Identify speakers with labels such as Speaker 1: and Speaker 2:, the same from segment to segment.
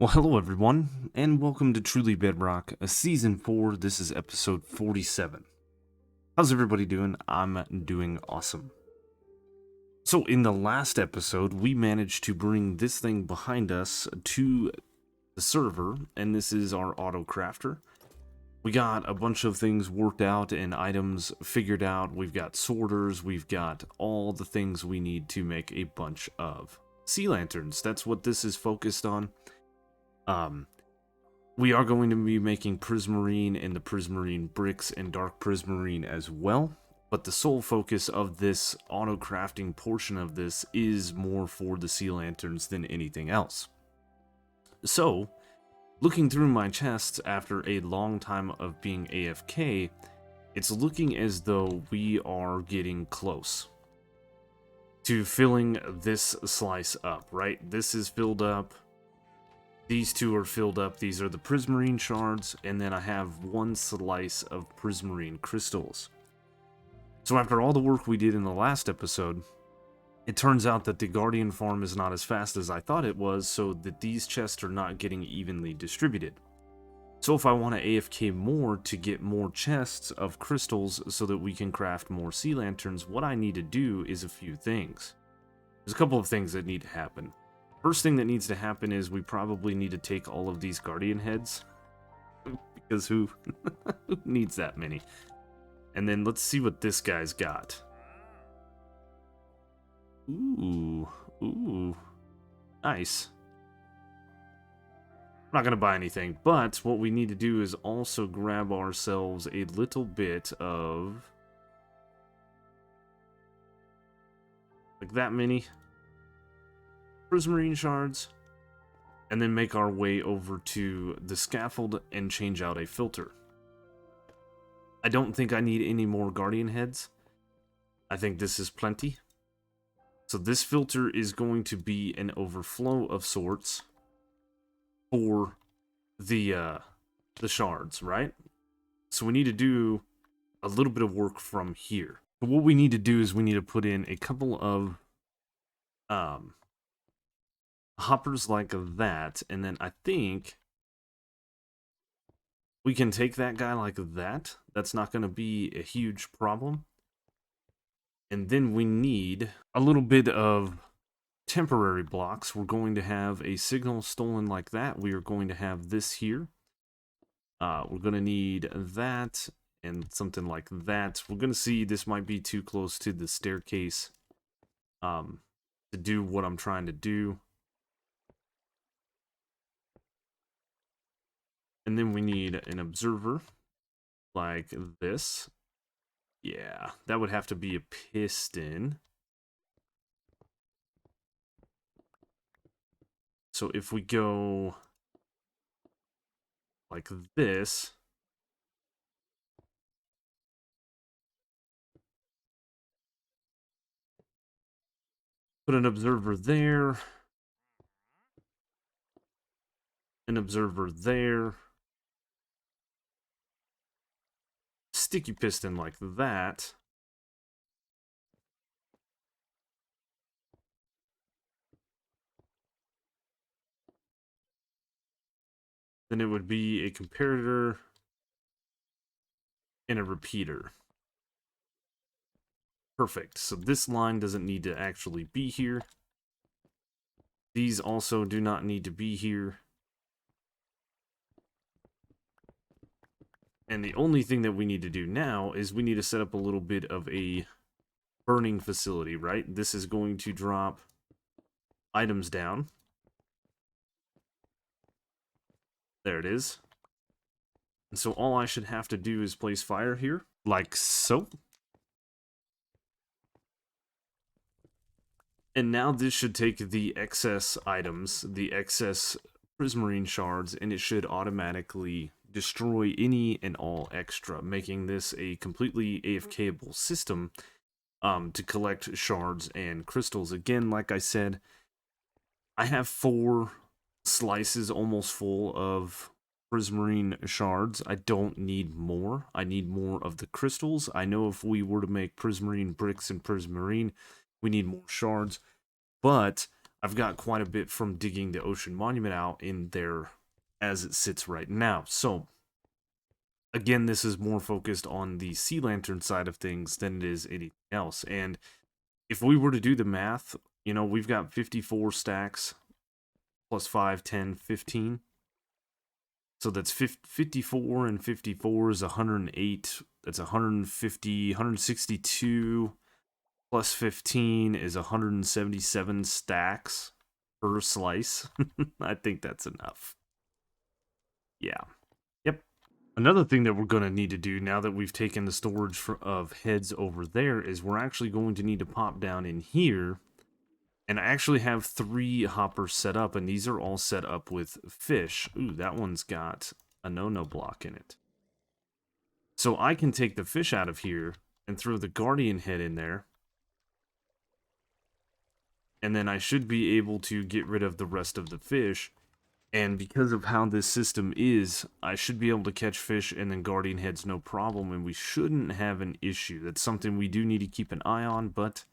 Speaker 1: Well, hello everyone, and welcome to Truly Bedrock, Season 4. This is episode 47. How's everybody doing? I'm doing awesome. So, in the last episode, we managed to bring this thing behind us to the server, and this is our auto crafter. We got a bunch of things worked out and items figured out. We've got sorters, we've got all the things we need to make a bunch of sea lanterns. That's what this is focused on. We are going to be making prismarine and the prismarine bricks and dark prismarine as well, but the sole focus of this auto crafting portion of this is more for the sea lanterns than anything else. So, looking through my chests after a long time of being AFK, it's looking as though we are getting close to filling this slice up, right? This is filled up. These two are filled up. These are the prismarine shards, and then I have one slice of prismarine crystals. So after all the work we did in the last episode, it turns out that the Guardian farm is not as fast as I thought it was, so that these chests are not getting evenly distributed. So if I want to AFK more to get more chests of crystals so that we can craft more sea lanterns, what I need to do is a few things. There's a couple of things that need to happen. First thing that needs to happen is we probably need to take all of these guardian heads. Because who needs that many? And then let's see what this guy's got. Ooh. Nice. I'm not going to buy anything, but what we need to do is also grab ourselves a little bit of... like that many prismarine shards, and then make our way over to the scaffold and change out a filter. I don't think I need any more guardian heads. I think this is plenty. So this filter is going to be an overflow of sorts for the shards, right? So we need to do a little bit of work from here. But what we need to do is we need to put in a couple of hoppers like that, and then I think we can take that guy like that. That's not going to be a huge problem. And then we need a little bit of temporary blocks. We're going to have a signal stolen like that. We are going to have this here. We're going to need that and something like that. We're going to see this might be too close to the staircase to do what I'm trying to do. And then we need an observer like this. Yeah, that would have to be a piston. So if we go like this, put an observer there, an observer there, sticky piston like that. Then it would be a comparator and a repeater. Perfect. So this line doesn't need to actually be here. These also do not need to be here. And the only thing that we need to do now is we need to set up a little bit of a burning facility, right? This is going to drop items down. There it is. And so all I should have to do is place fire here, like so. And now this should take the excess items, the excess prismarine shards, and it should automatically destroy any and all extra, making this a completely AFKable system to collect shards and crystals. Again, like I said, I have 4 slices almost full of prismarine shards. I don't need more. I need more of the crystals. I know if we were to make prismarine bricks and prismarine, we need more shards, but I've got quite a bit from digging the Ocean Monument out in there as it sits right now. So, again, this is more focused on the sea lantern side of things than it is anything else. And if we were to do the math, you know, we've got 54 stacks plus 5, 10, 15. So that's 54 and 54 is 108. That's 150, 162 plus 15 is 177 stacks per slice. I think that's enough. Yeah. Yep. Another thing that we're going to need to do now that we've taken the storage of heads over there is we're actually going to need to pop down in here. And I actually have 3 hoppers set up, and these are all set up with fish. Ooh, that one's got a no-no block in it. So I can take the fish out of here and throw the guardian head in there. And then I should be able to get rid of the rest of the fish. And because of how this system is, I should be able to catch fish and then guardian heads no problem, and we shouldn't have an issue. That's something we do need to keep an eye on, but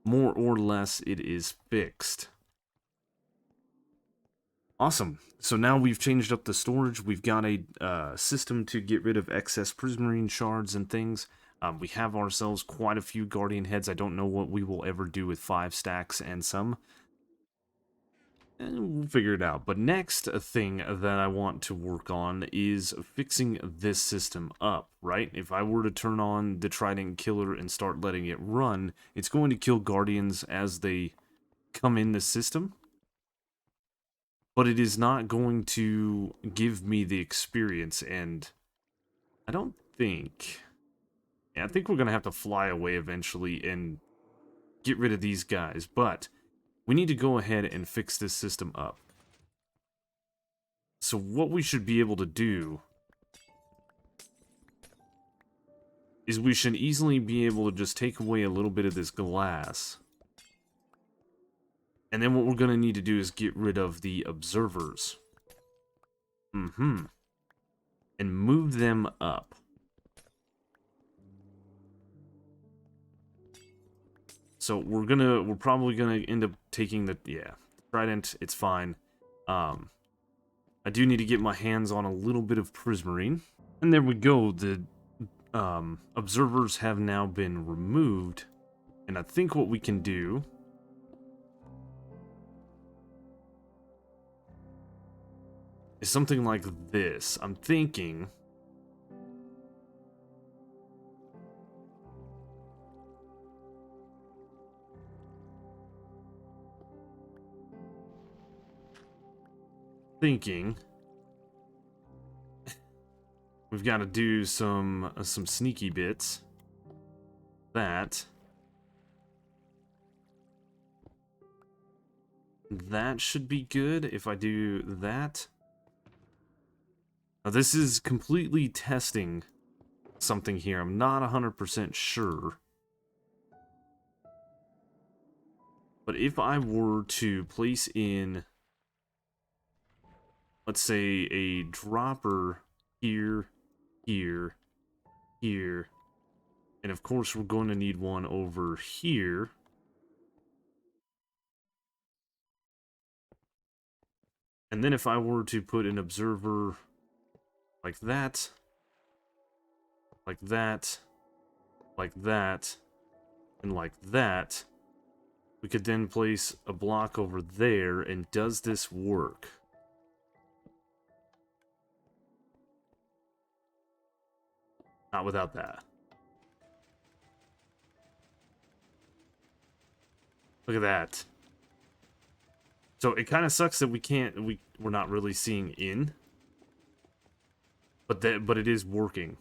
Speaker 1: more or less it is fixed. Awesome. So now we've changed up the storage. We've got a system to get rid of excess prismarine shards and things. We have ourselves quite a few guardian heads. I don't know what we will ever do with 5 stacks and some. And we'll figure it out. But next thing that I want to work on is fixing this system up, right? If I were to turn on the Trident Killer and start letting it run, it's going to kill guardians as they come in the system. But it is not going to give me the experience, and I don't think... Yeah, I think we're going to have to fly away eventually and get rid of these guys, but we need to go ahead and fix this system up. So what we should be able to do is we should easily be able to just take away a little bit of this glass. And then what we're going to need to do is get rid of the observers. And move them up. So we're probably gonna end up taking the, Trident, it's fine. I do need to get my hands on a little bit of prismarine. And there we go, the observers have now been removed. And I think what we can do is something like this. I'm thinking... we've got to do some sneaky bits. That should be good if I do that. Now this is completely testing something here. I'm not 100% sure. But if I were to place in, let's say, a dropper here, here, here, and of course we're going to need one over here. And then if I were to put an observer like that, like that, like that, and like that, we could then place a block over there, and does this work? Not without that. Look at that. So it kind of sucks that we're not really seeing in. But it is working.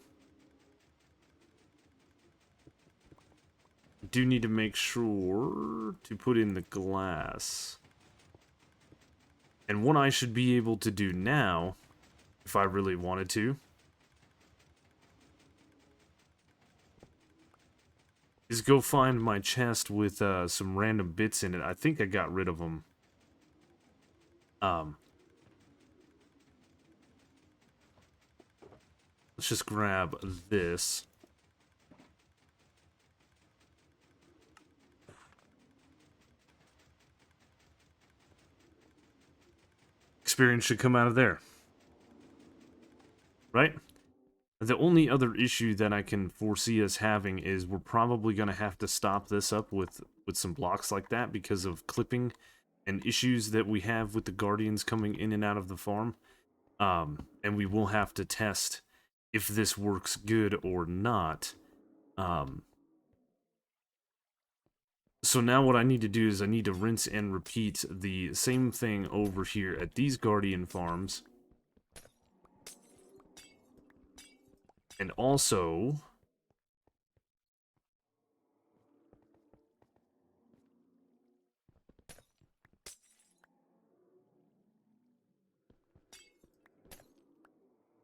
Speaker 1: I do need to make sure to put in the glass. And what I should be able to do now, if I really wanted to, is go find my chest with some random bits in it. I think I got rid of them. Let's just grab this. experience should come out of there. Right? The only other issue that I can foresee us having is we're probably going to have to stop this up with some blocks like that because of clipping and issues that we have with the guardians coming in and out of the farm. And we will have to test if this works good or not. So now what I need to do is I need to rinse and repeat the same thing over here at these guardian farms. And also,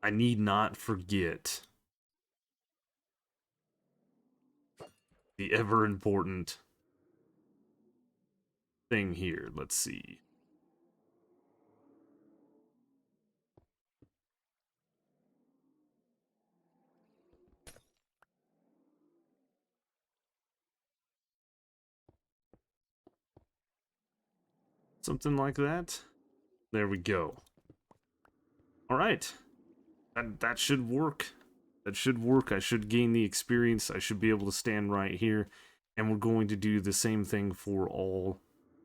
Speaker 1: I need not forget the ever important thing here. Let's see. Something like that. There we go. All right. That should work. That should work. I should gain the experience. I should be able to stand right here. And we're going to do the same thing for all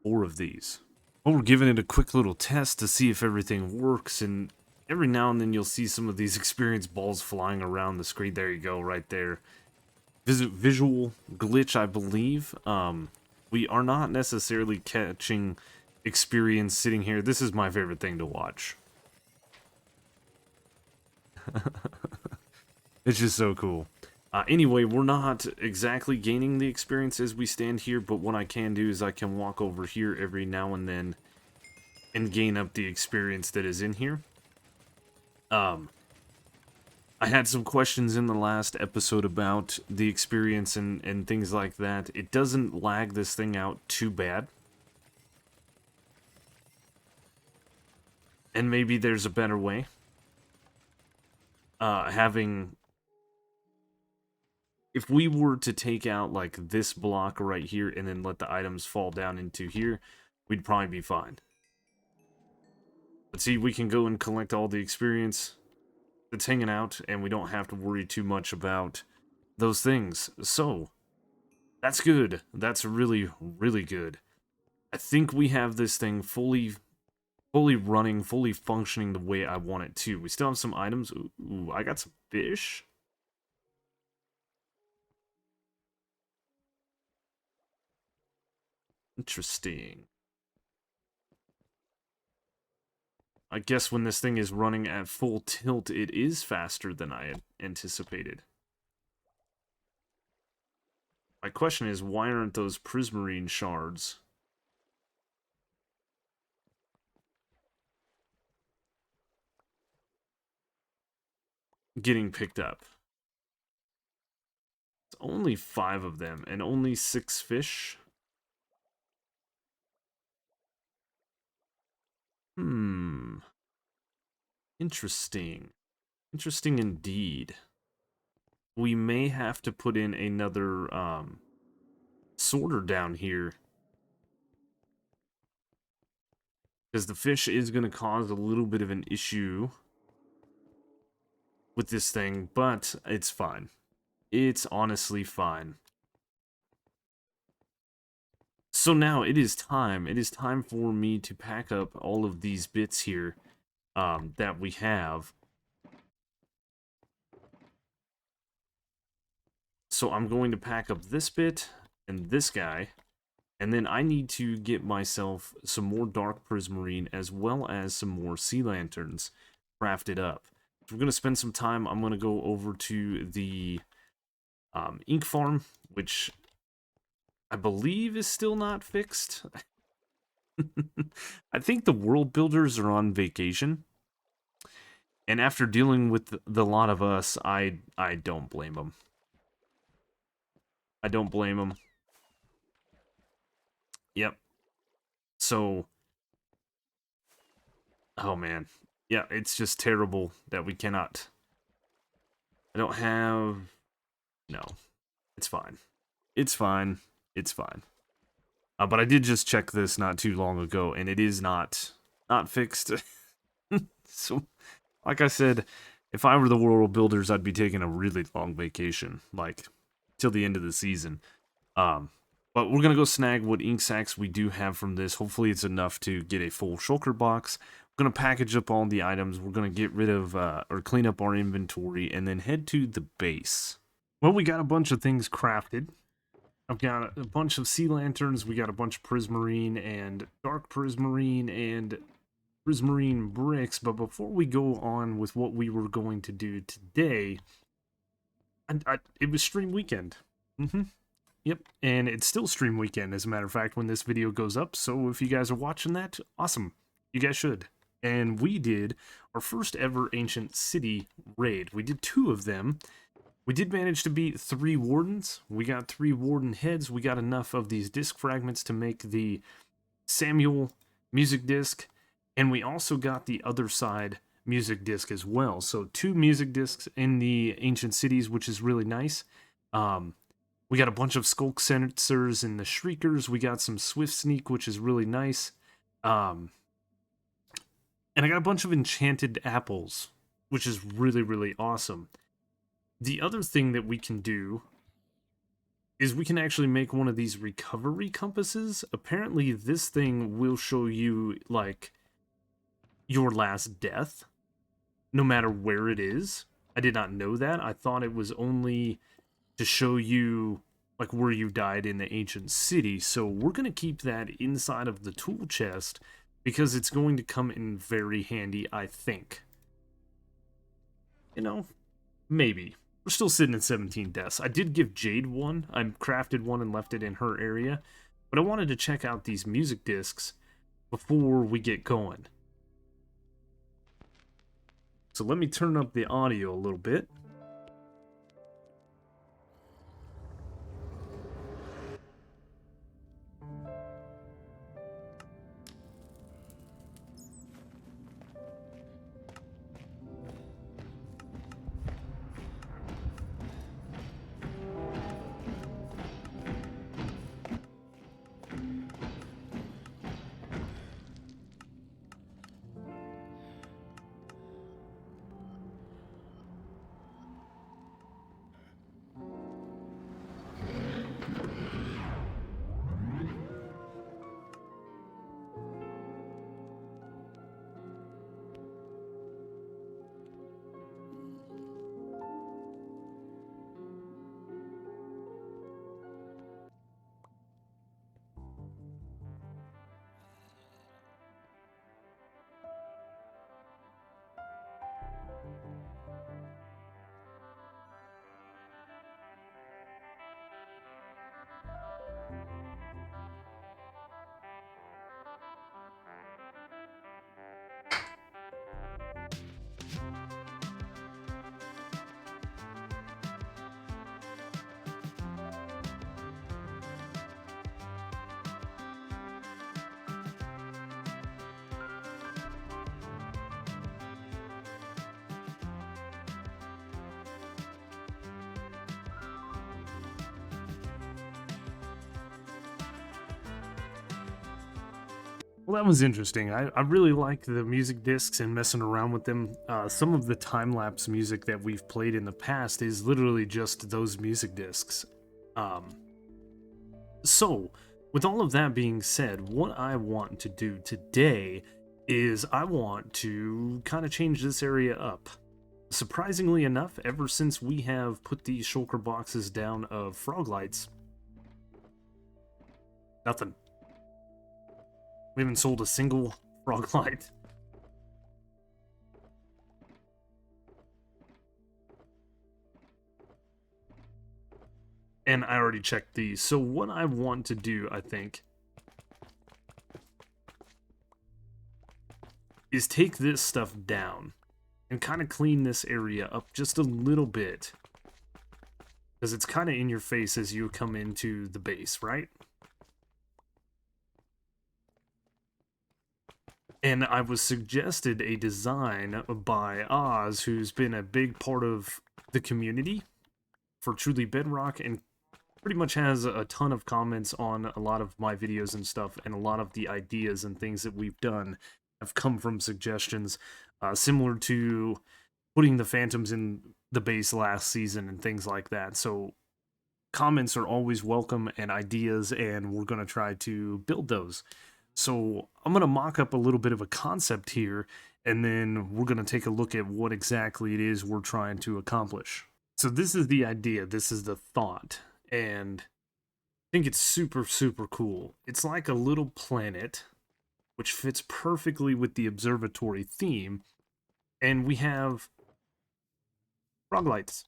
Speaker 1: 4 of these. Well, we're giving it a quick little test to see if everything works. And every now and then you'll see some of these experience balls flying around the screen. There you go, right there. Visual glitch, I believe. We are not necessarily catching experience sitting here. This is my favorite thing to watch. It's just so cool. Anyway, we're not exactly gaining the experience as we stand here, but what I can do is I can walk over here every now and then and gain up the experience that is in here. I had some questions in the last episode about the experience and things like that. It doesn't lag this thing out too bad. And maybe there's a better way. If we were to take out like this block right here and then let the items fall down into here, we'd probably be fine. But see, we can go and collect all the experience that's hanging out, and we don't have to worry too much about those things. So, that's good. That's really, really good. I think we have this thing fully running, fully functioning the way I want it to. We still have some items. Ooh, I got some fish. Interesting. I guess when this thing is running at full tilt, it is faster than I had anticipated. My question is, why aren't those prismarine shards getting picked up? It's only 5 of them, and only 6 fish? Interesting. Interesting indeed. We may have to put in another, sorter down here. Because the fish is going to cause a little bit of an issue with this thing, but it's fine. It's honestly fine. So now it is time. It is time for me to pack up all of these bits here that we have. So I'm going to pack up this bit and this guy. And then I need to get myself some more dark prismarine as well as some more sea lanterns crafted up. If we're going to spend some time, I'm going to go over to the ink farm, which I believe is still not fixed. I think the world builders are on vacation. And after dealing with the lot of us, I don't blame them. I don't blame them. Yep. So, oh man. Yeah, it's just terrible that we cannot. I don't have. No. It's fine. It's fine. It's fine. But I did just check this not too long ago, and it is not fixed. So, like I said, if I were the world builders, I'd be taking a really long vacation, like till the end of the season. Um, but we're gonna go snag what ink sacks we do have from this. Hopefully, it's enough to get a full shulker box. We're gonna package up all the items. We're gonna get rid of or clean up our inventory, and then head to the base. Well, we got a bunch of things crafted. I've got a bunch of sea lanterns. We got a bunch of prismarine and dark prismarine and prismarine bricks. But before we go on with what we were going to do today, it was stream weekend. Yep, and it's still stream weekend, as a matter of fact, when this video goes up. So if you guys are watching that, awesome. You guys should. And we did our first ever Ancient City raid. We did 2 of them. We did manage to beat 3 wardens. We got 3 warden heads. We got enough of these disc fragments to make the Samuel music disc. And we also got the other side music disc as well. So 2 music discs in the Ancient Cities, which is really nice. We got a bunch of skulk sensors in the shriekers. We got some swift sneak, which is really nice. And I got a bunch of enchanted apples, which is really, really awesome. The other thing that we can do is we can actually make one of these recovery compasses. Apparently, this thing will show you, like, your last death, no matter where it is. I did not know that. I thought it was only to show you, like, where you died in the ancient city. So we're going to keep that inside of the tool chest because it's going to come in very handy, I think. You know, maybe. We're still sitting at 17 deaths. I did give Jade one. I crafted one and left it in her area. But I wanted to check out these music discs before we get going. So let me turn up the audio a little bit. Well, that was interesting. I really like the music discs and messing around with them. Some of the time-lapse music that we've played in the past is literally just those music discs. So, with all of that being said, what I want to do today is I want to kind of change this area up. Surprisingly enough, ever since we have put these shulker boxes down of frog lights, nothing. We haven't sold a single frog light. And I already checked these. So what I want to do, I think, is take this stuff down and kind of clean this area up just a little bit. Because it's kind of in your face as you come into the base, right? And I was suggested a design by Oz, who's been a big part of the community for Truly Bedrock and pretty much has a ton of comments on a lot of my videos and stuff and a lot of the ideas and things that we've done. have come from suggestions similar to putting the phantoms in the base last season and things like that. So comments are always welcome and ideas, and we're going to try to build those. So I'm going to mock up a little bit of a concept here, and then we're going to take a look at what exactly it is we're trying to accomplish. So this is the idea, this is the thought, and I think it's super, super cool. It's like a little planet, which fits perfectly with the observatory theme, and we have frog lights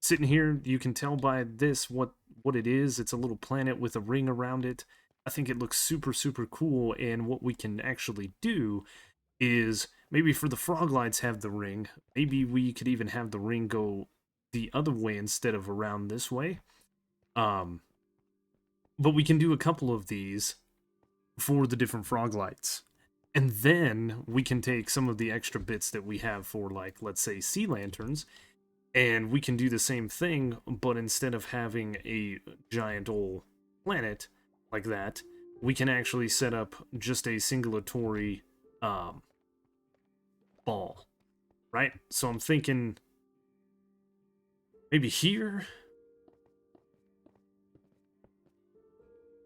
Speaker 1: sitting here. You can tell by this what it is. It's a little planet with a ring around it. I think it looks super, super cool, and what we can actually do is maybe for the frog lights have the ring. Maybe we could even have the ring go the other way instead of around this way. But we can do a couple of these for the different frog lights. And then we can take some of the extra bits that we have for, like, let's say, sea lanterns, and we can do the same thing, but instead of having a giant old planet like that, we can actually set up just a singulatory ball, right? So I'm thinking maybe here,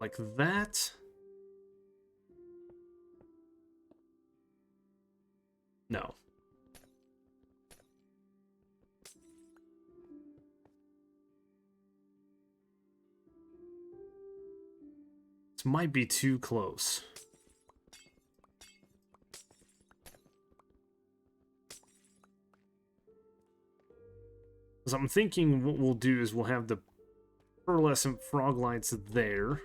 Speaker 1: like that. No. This might be too close. So I'm thinking what we'll do is we'll have the pearlescent frog lights there.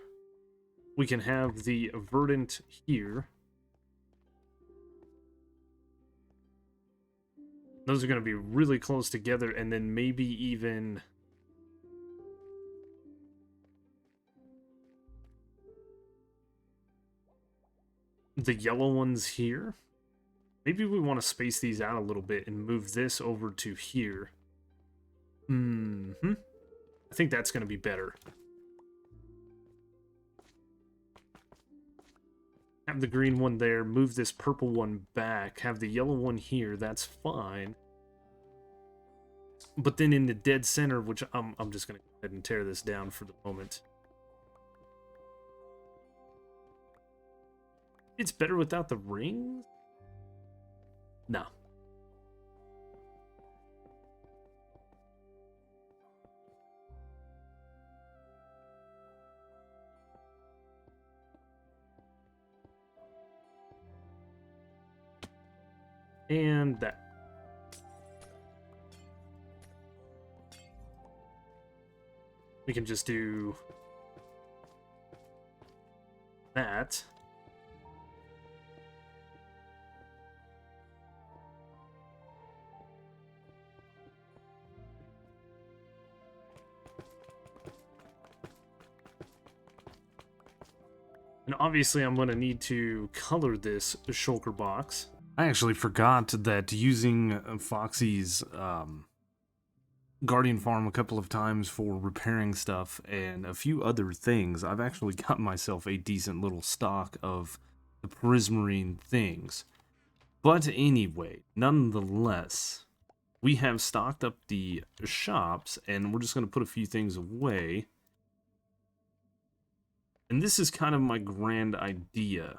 Speaker 1: We can have the verdant here. Those are going to be really close together, and then maybe even the yellow ones here. Maybe we want to space these out a little bit and move this over to here. I think that's going to be better. Have the green one there, move this purple one back, have the yellow one here, that's fine. But then in the dead center, which I'm just going to go ahead and tear this down for the moment. It's better without the rings? No. And that. We can just do that. And obviously I'm going to need to color this shulker box. I actually forgot that using Foxy's Guardian Farm a couple of times for repairing stuff and a few other things, I've actually got myself a decent little stock of the prismarine things. But anyway, nonetheless, we have stocked up the shops, and we're just going to put a few things away. And this is kind of my grand idea.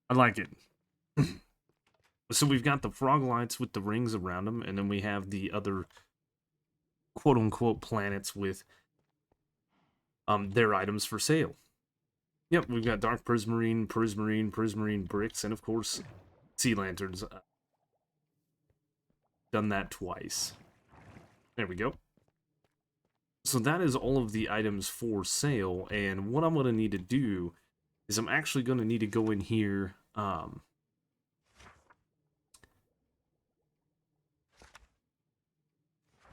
Speaker 1: I like it. So we've got the frog lights with the rings around them, and then we have the other quote-unquote planets with their items for sale. Yep, we've got dark prismarine, prismarine bricks, and of course, sea lanterns. Done that twice. There we go. So that is all of the items for sale, and what I'm going to need to do is I'm actually going to need to go in here,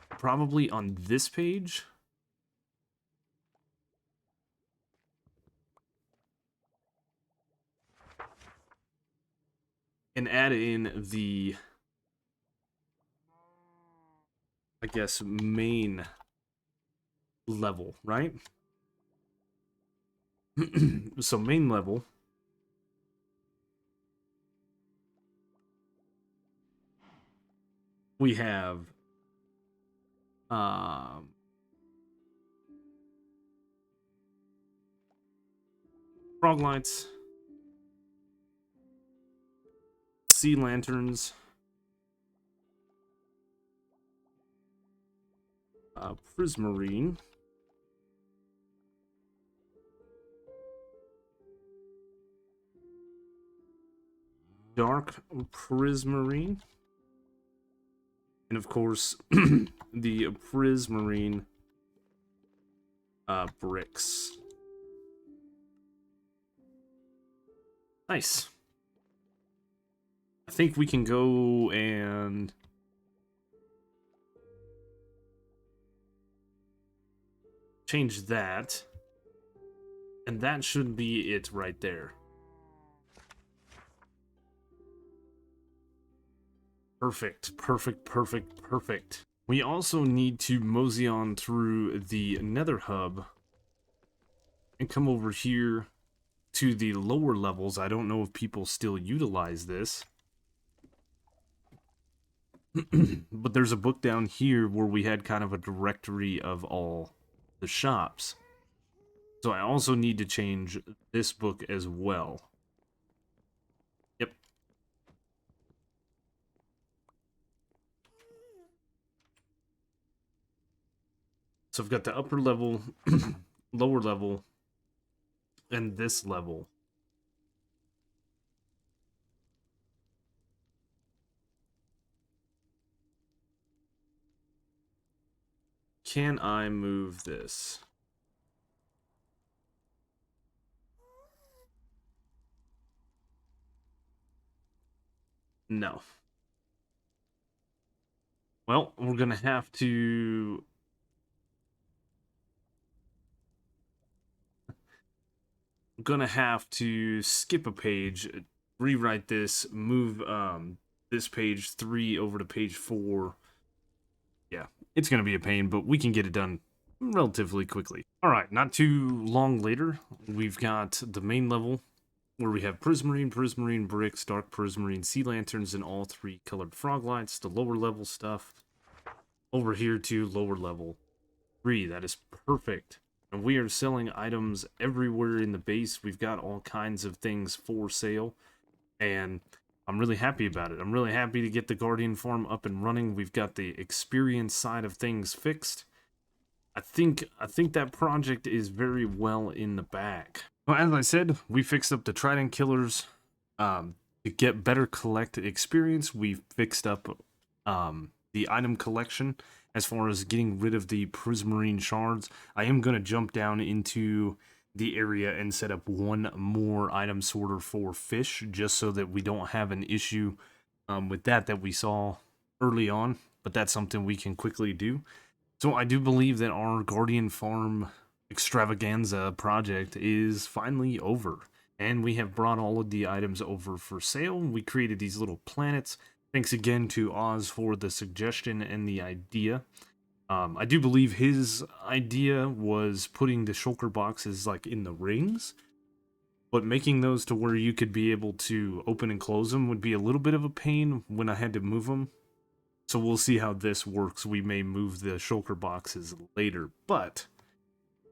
Speaker 1: probably on this page, and add in the, I guess, main level, right? So main level. We have frog lights, sea lanterns, prismarine, dark prismarine, and of course the prismarine bricks. Nice. I think we can go and change that, and that should be it right there. Perfect, perfect, perfect, perfect. We also need to mosey on through the nether hub and come over here to the lower levels. I don't know if people still utilize this. But there's a book down here where we had kind of a directory of all the shops. So I also need to change this book as well. Yep. So I've got the upper level, lower level, and this level. Can I move this? No. Well, we're gonna have to skip a page, rewrite this, move this page 3 over to page 4. Yeah, it's gonna be a pain, but we can get it done relatively quickly. Alright, not too long later, we've got the main level where we have prismarine, prismarine bricks, dark prismarine, sea lanterns, and all 3 colored frog lights. The lower level stuff over here to lower level 3. That is perfect. And we are selling items everywhere in the base. We've got all kinds of things for sale, and I'm really happy about it. I'm really happy to get the Guardian farm up and running. We've got the experience side of things fixed. I think that project is very well in the bag. Well, as I said, we fixed up the Trident Killers to get better collect experience. We fixed up the item collection as far as getting rid of the prismarine shards. I am going to jump down into the area and set up one more item sorter for fish, just so that we don't have an issue with that we saw early on, but that's something we can quickly do. So I do believe that our Guardian Farm extravaganza project is finally over, and we have brought all of the items over for sale. We created these little planets. Thanks again to Oz for the suggestion and the idea. I do believe his idea was putting the shulker boxes like in the rings, but making those to where you could be able to open and close them would be a little bit of a pain when I had to move them. So we'll see how this works. We may move the shulker boxes later, but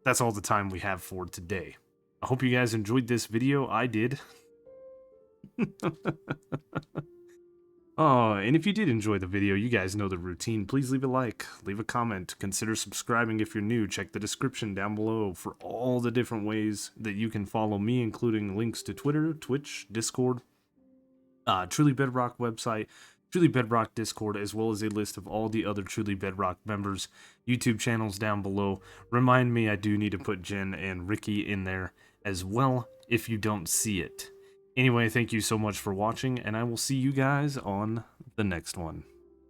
Speaker 1: that's all the time we have for today. I hope you guys enjoyed this video. I did. Oh, and if you did enjoy the video, you guys know the routine. Please leave a like, leave a comment, consider subscribing if you're new. Check the description down below for all the different ways that you can follow me, including links to Twitter, Twitch, Discord, Truly Bedrock website, Truly Bedrock Discord, as well as a list of all the other Truly Bedrock members' YouTube channels down below. Remind me, I do need to put Jen and Ricky in there as well if you don't see it. Anyway, thank you so much for watching, and I will see you guys on the next one.